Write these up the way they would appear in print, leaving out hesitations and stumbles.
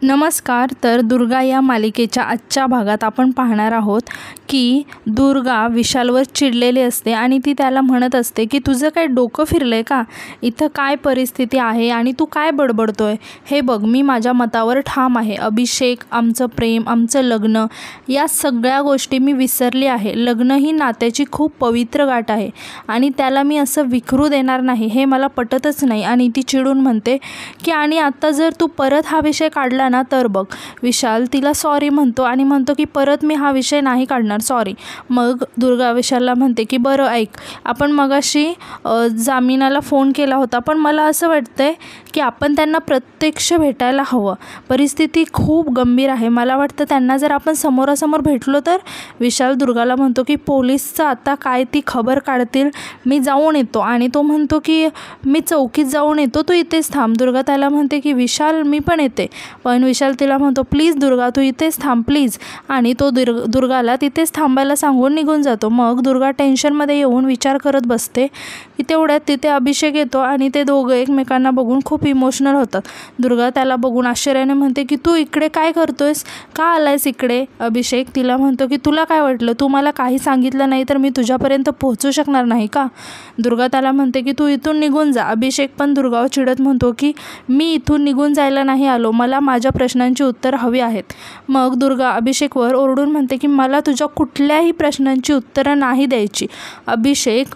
नमस्कार. तर दुर्गा या मालिकेच्या आजच्या भागात आपण पाहणार आहोत की दुर्गा विशालवर चिडलेली असते आणि ती त्याला म्हणत असते की तुझं काय डोकं फिरलंय का? इथं काय परिस्थिती आहे आणि तू काय बडबडतोय? हे बघ, मी माझ्या मतावर ठाम आहे. अभिषेक, आमचं प्रेम, आमचं लग्न, या सगळ्या गोष्टी मी विसरली आहे. लग्न ही नात्याची खूप पवित्र गाठ आहे आणि त्याला मी असं विखरू देणार नाही. हे मला पटतच नाही. आणि ती चिडून म्हणते की आणि आता जर तू परत हा विषय काढला ना तर बघ. विशाल तिला सॉरी म्हणतो आणि म्हणतो की परत मी हा विषय नाही काढणार, सॉरी. मग दुर्गा विशालला म्हणते की बरं ऐक, आपण मगाशी जामिनाला फोन केला होता, पण मला असं वाटतंय की आपण त्यांना प्रत्यक्ष भेटायला हवं. परिस्थिती खूप गंभीर आहे. मला वाटतं त्यांना जर आपण समोरासमोर भेटलो तर. विशाल दुर्गाला म्हणतो की पोलिसचं आता काय ती खबर काढतील, मी जाऊन येतो. आणि तो म्हणतो की मी चौकीत जाऊन येतो, तू इथेच थांब. दुर्गा त्याला म्हणते की विशाल मी पण येते. पण विशाल तिला म्हणतो प्लीज दुर्गा तू इथेच थांब प्लीज. आणि तो दुर्गाला तिथेच थांबायला सांगून निघून जातो. मग दुर्गा टेन्शनमध्ये येऊन विचार करत बसते की तेवढ्यात तिथे अभिषेक येतो आणि ते दोघं एकमेकांना बघून खूप इमोशनल होतात. दुर्गा त्याला बघून आश्चर्याने म्हणते की तू इकडे काय करतोयस, का आलायस इकडे? अभिषेक तिला म्हणतो की तुला काय वाटलं, तू मला काही सांगितलं नाही तर मी तुझ्यापर्यंत पोहोचू शकणार नाही का? दुर्गा त्याला म्हणते की तू इथून निघून जा. अभिषेक पण दुर्गावर चिडत म्हणतो की मी इथून निघून जायला नाही आलो, मला माझ्या प्रश्नांची उत्तर हवी आहेत. मग दुर्गा अभिषेकवर ओरडून म्हणते की मला तुझ्या कुठल्याही प्रश्नांची उत्तरं नाही द्यायची. अभिषेक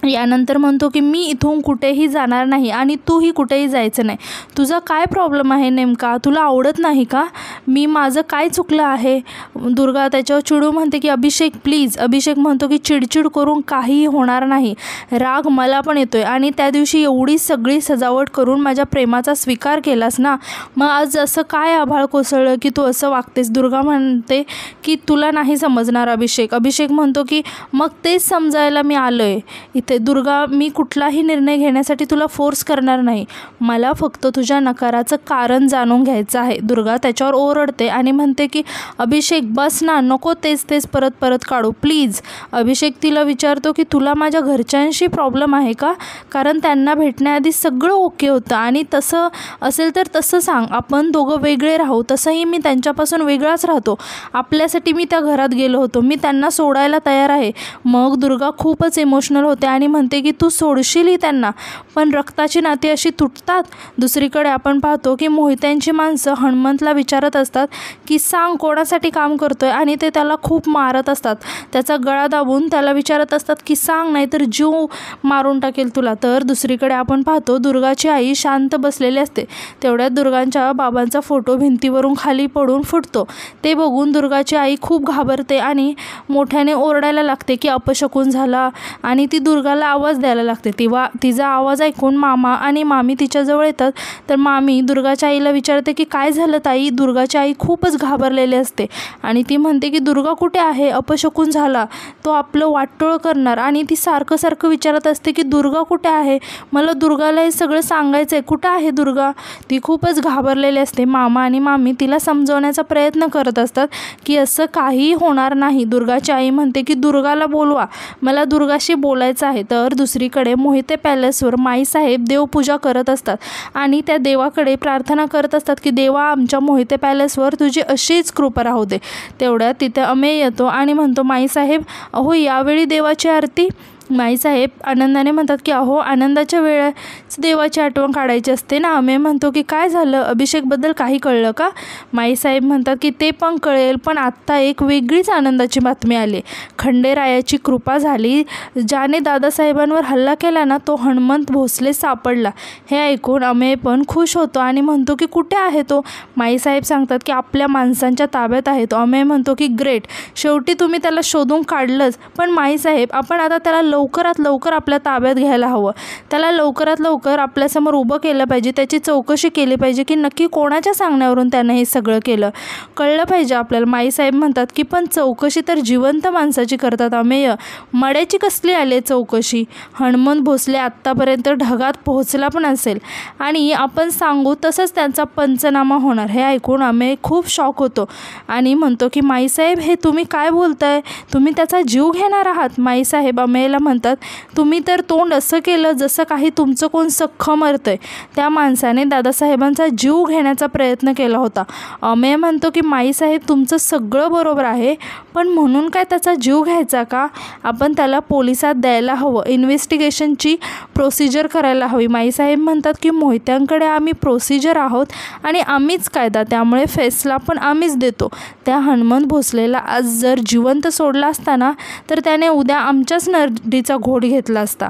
यानंतर म्हणतो की मी इथून कुठेही जाणार नाही आणि तूही कुठेही जायचं नाही. तुझा काय प्रॉब्लेम आहे नेमका? तुला आवडत नाही का? मी माझं काय चुकलं आहे? दुर्गा त्याच्यावर चिडू म्हणते की अभिषेक प्लीज. अभिषेक म्हणतो की चिडचिड करून काहीही होणार नाही. राग मला पण येतोय आणि त्या दिवशी एवढी सगळी सजावट करून माझ्या प्रेमाचा स्वीकार केलास ना, मग आज असं काय आभाळ कोसळलं की तू असं वागतेस? दुर्गा म्हणते की तुला नाही समजणार अभिषेक. अभिषेक म्हणतो की मग तेच समजायला मी आलोय इथे. दुर्गा मी कुठलाही निर्णय घेण्यासाठी तुला फोर्स करणार नाही, मला फक्त तुझ्या नकाराचं कारण जाणून घ्यायचं आहे. दुर्गा त्याच्यावर ओरडते आणि म्हणते की अभिषेक बस ना, नको तेच तेच परत परत काढू प्लीज. अभिषेक तिला विचारतो की तुला माझ्या घरच्यांशी प्रॉब्लेम आहे का? कारण त्यांना भेटण्याआधी सगळं ओके होतं आणि तसं असेल तर तसं सांग, आपण दोघं वेगळे राहू. तसंही मी त्यांच्यापासून वेगळाच राहतो. आपल्यासाठी मी त्या घरात गेलो होतो, मी त्यांना सोडायला तयार आहे. मग दुर्गा खूपच इमोशनल होते आणि म्हणते की तू सोडशीलही त्यांना, पण रक्ताची नाती अशी तुटतात. दुसरीकडे आपण पाहतो की मोहित्यांची माणसं हनुमंतला विचारत असतात की सांग कोणासाठी काम करतोय, आणि ते त्याला खूप मारत असतात. त्याचा गळा दाबून त्याला विचारत असतात की सांग नाही तर जीव मारून टाकेल तुला. तर दुसरीकडे आपण पाहतो दुर्गाची आई शांत बसलेली असते. तेवढ्यात दुर्गांच्या बाबांचा फोटो भिंतीवरून खाली पडून फुटतो. ते बघून दुर्गाची आई खूप घाबरते आणि मोठ्याने ओरडायला लागते की अपशकुन झाला आणि ती दुर्गाला आवाज द्यायला लागते. तेव्हा तिचा आवाज ऐकून मामा आणि मामी तिच्याजवळ येतात. तर मामी दुर्गाच्या आईला विचारते की काय झालं ताई? दुर्गाची आई खूपच घाबरलेली असते आणि ती म्हणते की दुर्गा कुठे आहे? अपशकुन झाला, तो आपलं वाटोळं करणार. आणि ती सारखं सारखं विचारत असते की दुर्गा कुठे आहे? मला दुर्गाला हे सगळं सांगायचं आहे, कुठं आहे दुर्गा? ती खूपच घाबरलेली असते. मामा आणि मामी तिला समजवण्याचा प्रयत्न करत असतात की असं काहीही होणार नाही. दुर्गाची आई म्हणते की दुर्गाला बोलवा, मला दुर्गाशी बोलायचं आहे. तर दुसरीकडे मोहिते पॅलेसवर माईसाहेब देवपूजा करत असतात आणि त्या देवाकडे प्रार्थना करत असतात की देवा आमच्या मोहिते पॅलेसवर तुझी अशीच कृपा राहू दे. तेवढ्यात तिथे अमेय येतो आणि म्हणतो माईसाहेब अहो यावेळी देवाची आरती. माईसाहेब आनंदाने म्हणतात की अहो आनंदाच्या वेळेस देवाची आठवण काढायची असते ना. अमेय म्हणतो की काय झालं, अभिषेकबद्दल काही कळलं का? माईसाहेब म्हणतात की ते पण कळेल, पण आत्ता एक वेगळीच आनंदाची बातमी आली. खंडेरायाची कृपा झाली. ज्याने दादासाहेबांवर हल्ला केला ना तो हनुमंत भोसले सापडला. हे ऐकून अमेय पण खुश होतो आणि म्हणतो की कुठे आहे तो? माईसाहेब सांगतात की आपल्या माणसांच्या ताब्यात आहे तो. अमेय म्हणतो की ग्रेट, शेवटी तुम्ही त्याला शोधून काढलंच. पण माईसाहेब आपण आता त्याला लवकरात लवकर आपल्या ताब्यात घ्यायला हवं. त्याला लवकरात लवकर आपल्यासमोर उभं केलं पाहिजे. त्याची चौकशी केली पाहिजे की नक्की कोणाच्या सांगण्यावरून त्यानं हे सगळं केलं, कळलं पाहिजे आपल्याला. माईसाहेब म्हणतात की पण चौकशी तर जिवंत माणसाची करतात अमेय, मड्याची कसली आली चौकशी? हनुमंत भोसले आत्तापर्यंत ढगात पोहोचला पण असेल आणि आपण सांगू तसंच त्यांचा पंचनामा होणार. हे ऐकून अमेय खूप शॉक होतो आणि म्हणतो की माईसाहेब हे तुम्ही काय बोलताय? तुम्ही त्याचा जीव घेणार आहात? माईसाहेब अमेयला म्हणतात, तुम्ही तर तोंड असं केलं जसं काही तुमचं कोण सख्खं मरतंय. त्या माणसाने दादासाहेबांचा जीव घेण्याचा प्रयत्न केला होता. अमेय म्हणतो की माईसाहेब तुमचं सगळं बरोबर आहे, पण म्हणून काय त्याचा जीव घ्यायचा का? आपण त्याला पोलिसात द्यायला हवं, इन्व्हेस्टिगेशनची प्रोसिजर करायला हवी. माईसाहेब म्हणतात की मोहित्यांकडे आम्ही प्रोसिजर आहोत आणि आम्हीच कायदा, त्यामुळे फैसला पण आम्हीच देतो. त्या हनुमंत भोसलेला आज जर जिवंत सोडला असताना तर त्याने उद्या आमच्याच नरडीचा घोट घेतला असता.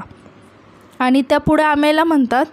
आणि त्या पुढे आमेला म्हणतात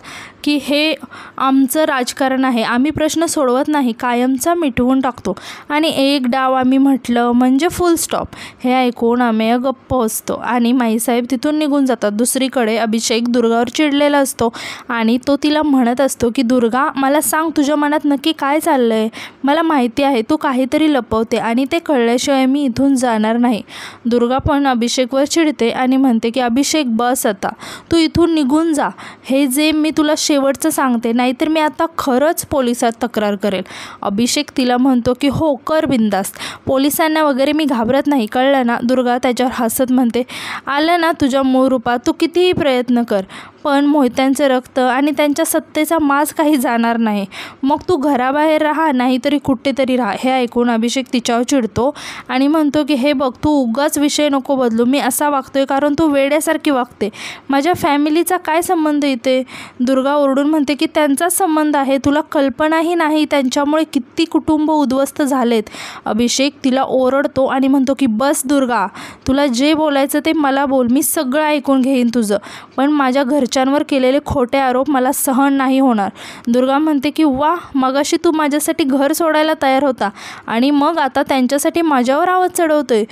की हे आमचं राजकारण आहे, आम्ही प्रश्न सोडवत नाही, कायमचा मिटवून टाकतो आणि एक डाव आम्ही म्हटलं म्हणजे फुल स्टॉप. हे ऐकून अमेय गप्प असतो आणि माईसाहेब तिथून निघून जातात. दुसरीकडे अभिषेक दुर्गावर चिडलेला असतो आणि तो तिला म्हणत असतो की दुर्गा, मला सांग तुझ्या मनात नक्की काय चाललं आहे. मला माहिती आहे तू काहीतरी लपवते आणि ते कळल्याशिवाय मी इथून जाणार नाही. दुर्गा पण अभिषेकवर चिडते आणि म्हणते की अभिषेक बस आता, तू इथून निघून जा. हे जे मी तुला शेवटचं सांगते, नाहीतर मी आता खरंच पोलिसात तक्रार करेल. अभिषेक तिला म्हणतो की हो कर बिंदास्त, पोलिसांना वगैरे मी घाबरत नाही, कळलं ना. दुर्गा त्याच्यावर हसत म्हणते, आलं ना तुझ्या मूळ रूपात, तू कितीही प्रयत्न कर पण मोहित्यांचे रक्त आणि त्यांच्या सत्तेचा माज काही जाणार नाही. मग तू घराबाहेर राहा, नाहीतरी कुठेतरी राहा. हे ऐकून अभिषेक तिच्यावर चिडतो आणि म्हणतो की हे बघ, तू उगाच विषय नको बदलू, मी असा वागतोय कारण तू वेड्यासारखी वागते. माझ्या फॅमिलीचा काय संबंध इथे? दुर्गा ओरडून म्हणते की त्यांचाच संबंध आहे, तुला कल्पनाही नाही त्यांच्यामुळे किती कुटुंब उद्ध्वस्त झालेत. अभिषेक तिला ओरडतो आणि म्हणतो की बस दुर्गा, तुला जे बोलायचं ते मला बोल, मी सगळं ऐकून घेईन तुझं, पण माझ्या घरच्यांवर केलेले खोटे आरोप मला सहन नाही होणार. दुर्गा म्हणते की वा, मगाशी तू माझ्यासाठी घर सोडायला तयार होता आणि मग आता त्यांच्यासाठी माझ्यावर आवाज चढवतोय.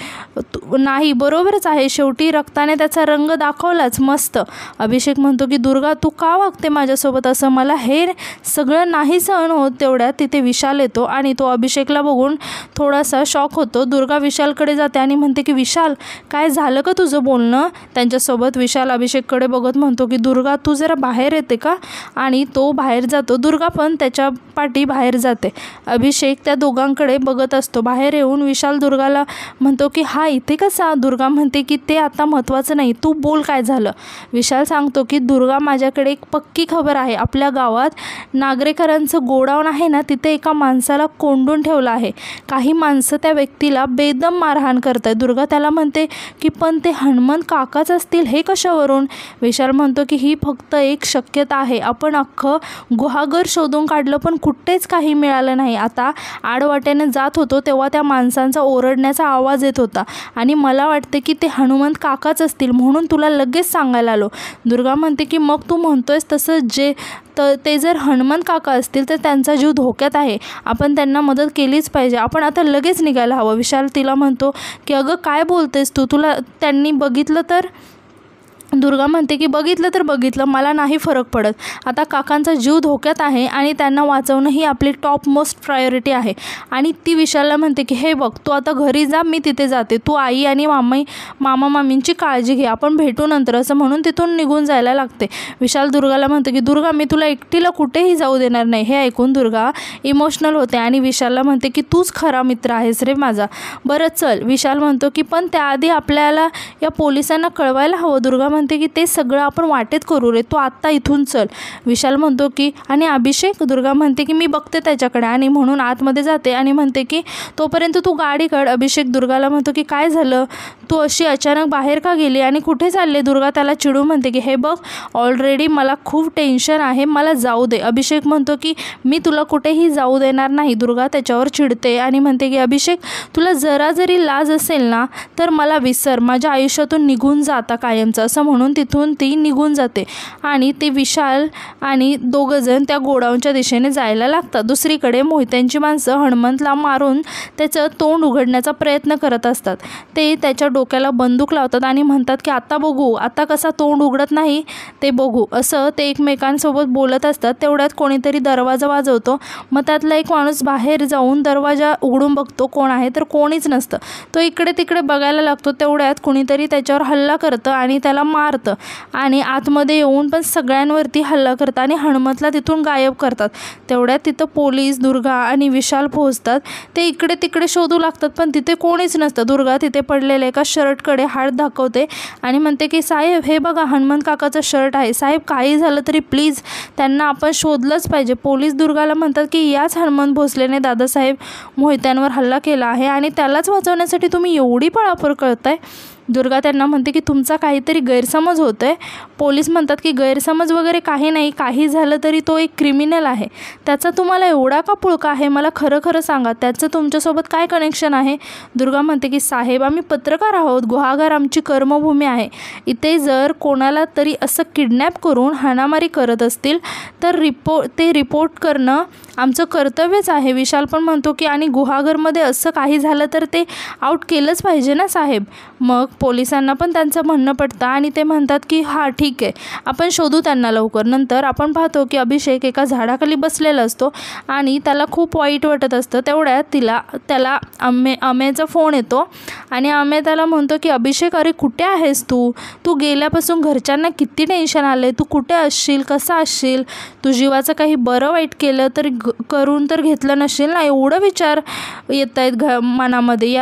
नाही, बरोबरच आहे, शेवटी रक्ताने त्याचा रंग दाखवलाच, मस्त. अभिषेक म्हणतो की दुर्गा, तू का वागते माझ्यासोबत असं? मला हे सगळं नाही सहन होत. तेवढ्यात तिथे विशाल येतो आणि तो अभिषेकला बघून थोडासा शॉक होतो. दुर्गा विशालकडे जाते आणि म्हणते की विशाल, काय झालं का तुझं बोलणं? त्यांच्यासोबत विशाल अभिषेककडे बघत म्हणतो की दुर्गा, तू जरा बाहेर येते का? आणि तो बाहेर जातो. दुर्गा पण त्याच्या पाठी बाहेर जाते. अभिषेक त्या दोघांकडे बघत असतो. बाहेर येऊन विशाल दुर्गाला म्हणतो की हा इथे कसा? दुर्गा म्हणते की ते आता महत्त्वाचं नाही, तू बोल काय झालं. विशाल सांगतो की दुर्गा, माझ्याकडे एक पक्की खबर आहे. आपल्या गावात नागरेकरांचं गोडाऊन आहे ना, तिथे एका माणसाला कोंडून ठेवलं आहे. काही माणसं त्या व्यक्तीला बेदम मारहाण करतात. दुर्गा त्याला म्हणते की पण ते हनुमंत काकाच असतील, हे कशावरून? विशाल म्हणतो की ही फक्त एक शक्यता आहे. आपण अख्खं गुहागर शोधून काढलं पण कुठेच काही मिळालं नाही. आता आडवाट्याने जात होतो तेव्हा त्या माणसांचा ओरडण्याचा आवाज येत होता आणि मला वाटते की ते हनुमंत काकाच असतील, म्हणून तुला लगेच सांगायला आलो. दुर्गा म्हणते की मग तू म्हणतोयस तसं ते जर हनुमंत काका असतील तर त्यांचा जीव धोक्यात आहे, आपण त्यांना मदत केलीच पाहिजे, आपण आता लगेच निघायला हवं. विशाल तिला म्हणतो की अगं काय बोलतेस तू, तुला त्यांनी बघितलं तर? दुर्गा म्हणते की बघितलं तर बघितलं, मला नाही फरक पडत. आता काकांचा जीव धोक्यात आहे आणि त्यांना वाचवणं ही आपली टॉप मोस्ट प्रायोरिटी आहे. आणि ती विशालला म्हणते की हे बघ, तू आता घरी जा, मी तिथे जाते, तू आई आणि मामा मामींची काळजी घे, आपण भेटू नंतर, असं म्हणून तिथून निघून जायला लागते. विशाल दुर्गाला म्हणते की दुर्गा, मी तुला एकटीला कुठेही जाऊ देणार नाही. हे ऐकून दुर्गा इमोशनल होते आणि विशालला म्हणते की तूच खरा मित्र आहेस रे माझा, बरं चल. विशाल म्हणतो की पण त्याआधी आपल्याला या पोलिसांना कळवायला हवं. दुर्गा म्हणते की ते सगळं आपण वाटेत करू रे, तू आत्ता इथून चल. विशाल म्हणतो की आणि अभिषेक? दुर्गा म्हणते की मी बघते त्याच्याकडे, आणि म्हणून आतमध्ये जाते आणि म्हणते की तोपर्यंत तू गाडी काढ. अभिषेक दुर्गाला म्हणतो की काय झालं, तू अशी अचानक बाहेर का गेली आणि कुठे चालले? दुर्गा त्याला चिडून म्हणते की हे बघ, ऑलरेडी मला खूप टेन्शन आहे, मला जाऊ दे. अभिषेक म्हणतो की मी तुला कुठेही जाऊ देणार नाही. दुर्गा त्याच्यावर चिडते आणि म्हणते की अभिषेक, तुला जरा जरी लाज असेल ना तर मला विसर, माझ्या आयुष्यातून निघून जाता कायमचं, असं म्हणून तिथून ती निघून जाते आणि ते विशाल आणि दोघंजण त्या गोडाऊनच्या दिशेने जायला लागतात. दुसरीकडे मोहित्यांची माणसं हनुमंतला मारून त्याचं तोंड उघडण्याचा प्रयत्न करत असतात. ते त्याच्या डोक्याला बंदूक लावतात आणि म्हणतात की आता बघू, आता कसा तोंड उघडत नाही ते बघू, असं ते एकमेकांसोबत बोलत असतात. तेवढ्यात कोणीतरी दरवाजा वाजवतो. मग त्यातला एक माणूस बाहेर जाऊन दरवाजा उघडून बघतो कोण आहे, तर कोणीच नसतं. तो इकडे तिकडे बघायला लागतो. तेवढ्यात कोणीतरी त्याच्यावर हल्ला करतं आणि त्याला मारतं आणि आतमध्ये येऊन पण सगळ्यांवरती हल्ला करतात आणि हनुमंतला तिथून गायब करतात. तेवढ्यात तिथं पोलीस, दुर्गा आणि विशाल पोहोचतात. ते इकडे तिकडे शोधू लागतात पण तिथे कोणीच नसतं. दुर्गा तिथे पडलेल्या एका शर्टकडे हात दाखवते आणि म्हणते की साहेब हे बघा हनुमंत काकाचा शर्ट आहे. साहेब काही झालं तरी प्लीज त्यांना आपण शोधलंच पाहिजे. पोलीस दुर्गाला म्हणतात की याच हनुमंत भोसलेने दादासाहेब मोहित्यांवर हल्ला केला आहे आणि त्यालाच वाचवण्यासाठी तुम्ही एवढी पळापळ करताय. दुर्गा त्यांना म्हणते की तुमचा काहीतरी गैरसमज होतो आहे. पोलीस म्हणतात की गैरसमज वगैरे काही नाही, काही झालं तरी तो एक क्रिमिनल आहे. त्याचा तुम्हाला एवढा का पुळका आहे, मला खरं खरं सांगा, त्याचं तुमच्यासोबत काय कनेक्शन आहे. दुर्गा म्हणते की साहेब आम्ही पत्रकार आहोत, गुहागर आमची कर्मभूमी आहे. इथे जर कोणाला तरी असं किडनॅप करून हाणामारी करत असतील तर ते रिपोर्ट करणं आमचं कर्तव्यच आहे. विशाल पण म्हणतो की आणि गुहागरमध्ये असं काही झालं तर ते आउट केलंच पाहिजे ना साहेब. मग पोलिसांना पण त्यांचं म्हणणं पडतं आणि ते म्हणतात की हां ठीक आहे आपण शोधू त्यांना लवकर. नंतर आपण पाहतो की अभिषेक एका झाडाखाली बसलेला असतो आणि त्याला खूप वाईट वाटत असतं. तेवढ्यात त्याला अमेचा फोन येतो आणि अमे त्याला म्हणतो की अभिषेक अरे कुठे आहेस तू गेल्यापासून घरच्यांना किती टेन्शन आलं, तू कुठे असशील, कसा असशील, तू जीवाचं काही बरं वाईट केलं तर करून तर घेतलं नसेल ना, एवढं विचार येत आहेत मनामध्ये.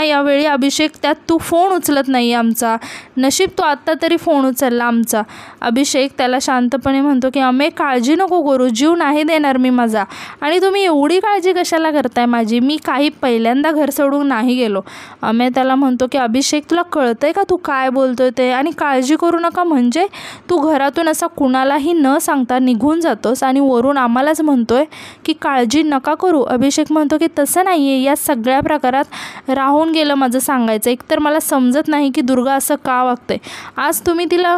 यावेळी अभिषेक त्यात तू फोन उचलत नाही आमचा, नशीब तू आत्ता तरी फोन उचलला आमचा. अभिषेक त्याला शांतपणे म्हणतो की अमे काळजी नको करू, जीव नाही देणार मी माझा, आणि तुम्ही एवढी काळजी कशाला करताय माझी, मी काही पहिल्यांदा घर सोडून नाही गेलो. अमे त्याला म्हणतो की अभिषेक तुला कळतंय का तू काय बोलतोय ते, आणि काळजी करू नका म्हणजे तू घरातून असा कुणालाही न सांगता निघून जातोस आणि वरून आम्हालाच म्हणतोय की काळजी नका करू. अभिषेक म्हणतो की तसं नाही आहे, या सगळ्या प्रकारात राहून गेलं माझं सांगायचं. एकतर मला समजत नाही की दुर्गा असं का वागते. आज तुम्ही तिला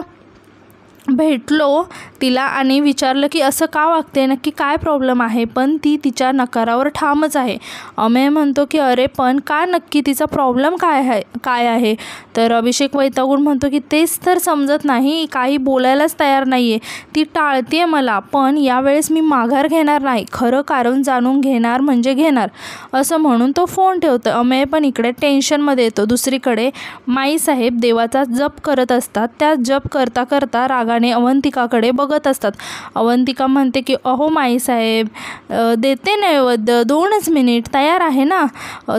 भेटलो आणि विचारलं की असं का वागते, नक्की काय प्रॉब्लेम आहे, पण ती तिच्या नकारावर ठामच आहे. अमेय म्हणतो की अरे पण का नक्की तिचा प्रॉब्लेम काय आहे. तर अभिषेक वैतागून म्हणतो की तेच तर समजत नाही, काही बोलायलाच तयार नाही आहे, ती टाळते मला, पण यावेळेस मी माघार घेणार नाही, खरं कारण जाणून घेणार म्हणजे घेणार, असं म्हणून तो फोन ठेवतो. अमेय पण इकडे टेन्शनमध्ये येतो. दुसरीकडे माईसाहेब देवाचा जप करत असतात. त्या जप करता करता रागाने अवंतिकाकडे बघत असतात. अवंतिका म्हणते की अहो माईसाहेब देते नैवेद्य, 2च मिनिट तयार आहे ना.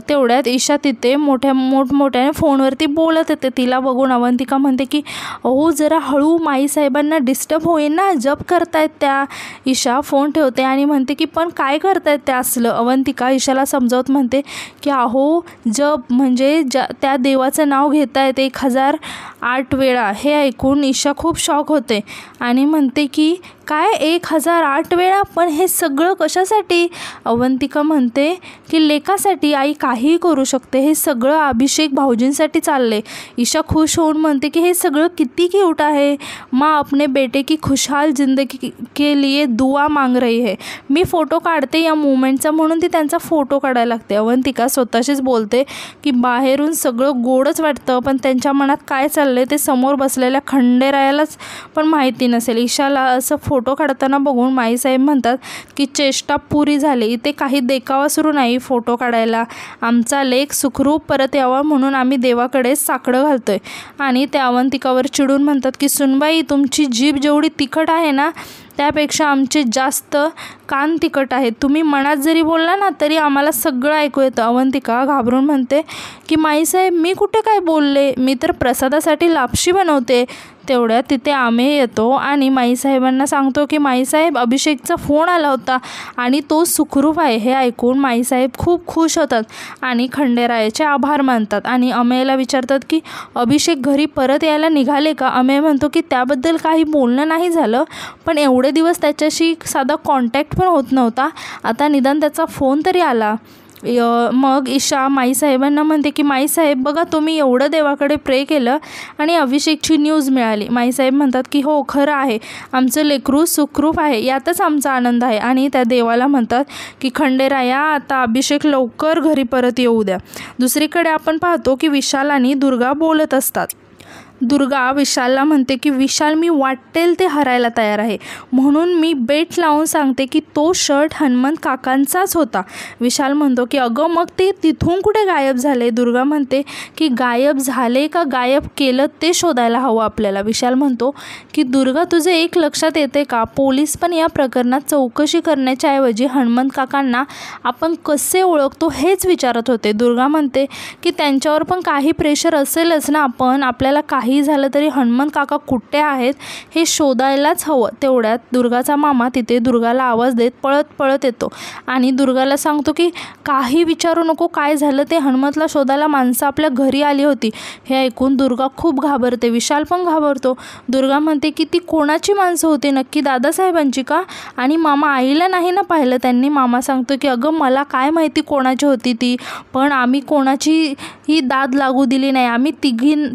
तेवढ्यात ईशा तिथे मोठमोठ्याने फोनवरती बोलत येते. तिला बघून अवंतिका म्हणते की अहो जरा हळू, माईसाहेबांना डिस्टर्ब होईल ना, जप करतायत त्या. ईशा फोन ठेवते आणि म्हणते की पण काय करतायत त्या असलं. अवंतिका ईशाला समजावत म्हणते की अहो जप म्हणजे त्या देवाचं नाव घेतायत 1008 वेळा. हे ऐकून ईशा खूप शॉक होते आणि म्हणते की काय 1008 वेळा, पण हे सगळं कशासाठी. अवंतिका म्हणते की लेकासाठी आई काहीही करू शकते, हे सगळं अभिषेक भाऊजींसाठी चालले. ईशा खुश होऊन म्हणते की हे सगळं किती क्यूट आहे, माँ अपने बेटे की खुशहाल जिंदगी के लिए दुआ मांग रही है. मी फोटो काढते या मुवमेंटचा, म्हणून ती त्यांचा फोटो काढायला लागते. अवंतिका स्वतःशीच बोलते की बाहेरून सगळं गोडच वाटतं पण त्यांच्या मनात काय चाललंय ते समोर बसलेल्या खंडेरायालाच पण माहिती नसेल. ईशाला असं फोटो काढताना बघून माईसाहेब म्हणतात की चेष्टा पुरी झाली, इथे काही देखावा सुरू नाही फोटो काढायला, आमचा लेक सुखरूप परत यावा म्हणून आम्ही देवाकडे साकडं घालतोय. आणि त्या अवंतिकावर चिडून म्हणतात की सुनबाई तुमची जीभ जेवढी तिखट आहे ना त्यापेक्षा आमचे जास्त कान तिखट आहेत, तुम्ही मनात जरी बोलला ना तरी आम्हाला सगळं ऐकू येतं. अवंतिका घाबरून म्हणते की माईसाहेब मी कुठे काय बोलले, मी तर प्रसादासाठी लापशी बनवते. तेवढ्यात तिथे आमे येतो आणि माईसाहेबांना सांगतो की माईसाहेब अभिषेकचा फोन आला होता आणि तो सुखरूप आहे. हे ऐकून माईसाहेब खूप खुश होतात आणि खंडेरायाचे आभार मानतात आणि अमेयला विचारतात की अभिषेक घरी परत यायला निघाले का. अमेय म्हणतो की त्याबद्दल काही बोलणं नाही झालं, पण एवढे दिवस त्याच्याशी साधा कॉन्टॅक्ट पण होत नव्हता, आता निदान त्याचा फोन तरी आला. मग ईशा माईसाहेबांना म्हणते की माईसाहेब बघा तुम्ही एवढं देवाकडे प्रे केलं आणि अभिषेकची न्यूज मिळाली. माईसाहेब म्हणतात की हो खरं आहे, आमचं लेकरू सुखरूप आहे, यातच आमचा आनंद आहे. आणि त्या देवाला म्हणतात की खंडेराया आता अभिषेक लवकर घरी परत येऊ द्या. दुसरीकडे आपण पाहतो की विशाल आणि दुर्गा बोलत असतात. दुर्गा विशालला म्हणते की विशाल, मी वाटेल ते हरायला तयार आहे, म्हणून मी बेट लावून सांगते की तो शर्ट हनुमंत काकांचाच होता. विशाल म्हणतो की अगं मग ते तिथून कुठे गायब झाले. दुर्गा म्हणते की गायब झाले का गायब केलं ते शोधायला हवं आपल्याला. विशाल म्हणतो की दुर्गा, तुझे एक लक्षात येते का, पोलीस पण या प्रकरणात चौकशी करण्याच्या ऐवजी हनुमंत काकांना आपण कसे ओळखतो हेच विचारत होते. दुर्गा म्हणते की त्यांच्यावर पण काही प्रेशर असेलच ना, पण आपल्याला काही झालं तरी हनुमंत काका कुठे आहेत हे शोधायलाच हवं. तेवढ्यात दुर्गाचा मामा तिथे दुर्गाला आवाज देत पळत पळत येतो आणि दुर्गाला सांगतो की काही विचारू नको, काय झालं ते, हनुमंतला शोधायला माणसं आपल्या घरी आली होती. हे ऐकून दुर्गा खूप घाबरते. विशाल पण घाबरतो. दुर्गा म्हणते की ती कोणाची माणसं होती नक्की, दादासाहेबांची का, आणि मामा आईला नाही ना पाहिलं त्यांनी. मामा सांगतो की अगं मला काय माहिती कोणाची होती ती, पण आम्ही कोणाची ही दाद लागू दिली नाही. आम्ही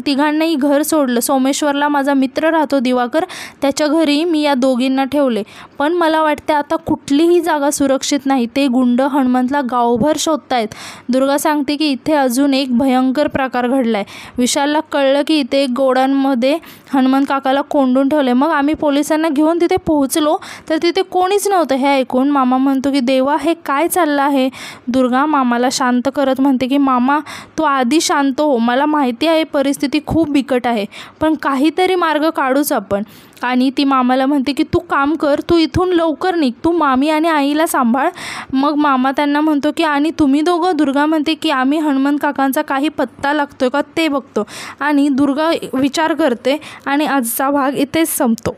तिघांनाही घर सोडलं. सोमेश्वरला माझा मित्र राहतो दिवाकर, त्याच्या घरी मी या दोघींना ठेवले, पण मला वाटते आता कुठलीही जागा सुरक्षित नाही. ते गुंड हनुमंतला गावभर शोधतायत. दुर्गा सांगते की इथे अजून एक भयंकर प्रकार घडलाय. विशालला कळलं की इथे एक गोडांमध्ये हनुमंत काकाला कोंडून ठेवले. मग आम्ही पोलिसांना घेऊन तिथे पोहोचलो तर तिथे कोणीच नव्हतं. हे ऐकून मामा म्हणतो की देवा, हे काय चाललं आहे. दुर्गा मामाला शांत करत म्हणते की मामा, तू आधी शांत हो, मला माहिती आहे परिस्थिती खूप बिकट आहे, पण काहीतरी मार्ग काढूच आपण. आणि ती मामाला म्हणते की तू काम कर, तू इथून लवकर निघ, तू मामी आणि आईला सांभाळ. मग मामा त्यांना म्हणतो की आणि तुम्ही दोघं. दुर्गा म्हणते की आम्ही हनुमंत काकांचा काही पत्ता लागतोय का ते बघतो. आणि दुर्गा विचार करते आणि आजचा भाग इथेच संपतो.